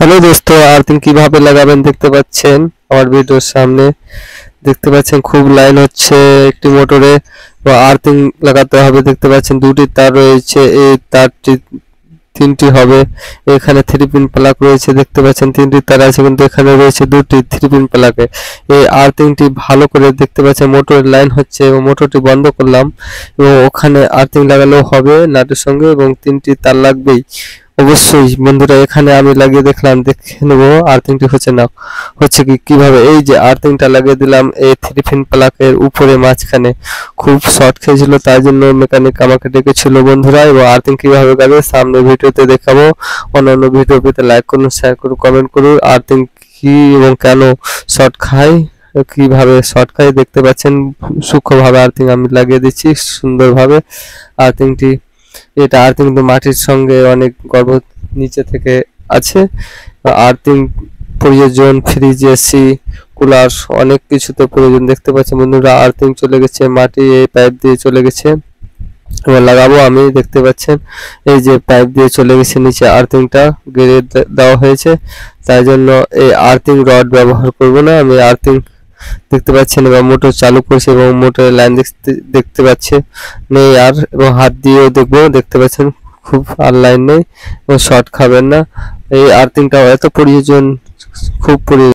Hello दोस्तों, earthing কিভাবে লাগাবেন দেখতে পাচ্ছেন আমার ভিডিওর সামনে। দেখতে পাচ্ছেন খুব লাইন হচ্ছে একটি মোটরে, তো আর্থিং লাগাতে হবে। দেখতে পাচ্ছেন দুটি তার রয়েছে, এই তারটি তিনটি হবে। এখানে 3 পিন প্লাগ রয়েছে, দেখতে পাচ্ছেন তিনটি তার আছে, কিন্তু এখানে রয়েছে দুটি 3 পিন প্লাগে। এই আর্থিংটি ভালো করে দেখতে পাচ্ছেন মোটরের লাইন হচ্ছে এবং মোটরটি বন্ধ করলাম এবং ওখানে আর্থিং লাগালেও হবে নাটের সঙ্গে, এবং তিনটি তার লাগবেই অবশ্যই। বন্ধুরা, এখানে আমি লাগিয়ে দেখলাম, দেখে নেবো আর্থিংটি হচ্ছে না হচ্ছে কিভাবে। এই যে আর্থিংটা লাগিয়ে দিলাম এই 3 পিন প্লাগের উপরে মাঝখানে, খুব শর্ট খেয়েছিল, তাই জন্য মেকানিক আমাকে ডেকেছিল বন্ধুরা। এবং আর্থিং কিভাবে লাগাবে সামনে ভিডিওতে দেখাবো। অন্যান্য ভিডিও পেতে লাইক করুন, শেয়ার করুন, কমেন্ট করুন। আর্থিং কি এবং কেন শর্ট খায়, কিভাবে শর্ট খায় দেখতে পাচ্ছেন। সূক্ষ্মভাবে আর্থিং আমি লাগিয়ে দিচ্ছি সুন্দরভাবে। আর্থিংটি এটা আর্থিং তো মাটির সঙ্গে অনেক গর্ভ নিচে থেকে আছে। আর্থিং প্রয়োজন ফ্রিজ, এসি, কুলার, অনেক কিছুতে প্রয়োজন। দেখতে পাচ্ছেন বন্ধুরা, আর্থিং চলে গেছে মাটি, এই পাইপ দিয়ে চলে গেছে। এবার লাগাবো আমি, দেখতে পাচ্ছেন এই যে পাইপ দিয়ে চলে গেছে নিচে, আর্থিংটা গেড়ে দেওয়া হয়েছে। তাই জন্য এই আর্থিং রড ব্যবহার করব না আমি। আর্থিং দেখতে পাচ্ছেন এবার মোটর চালু করছে এবং মোটরের লাইন দেখতে পাচ্ছে নেই আর, এবং হাত দিয়েও দেখবো, দেখতে পাচ্ছেন খুব আর লাইন নেই এবং শর্ট খাবেন না। এই আর্থিংটা এত প্রয়োজন, খুব প্রয়োজন।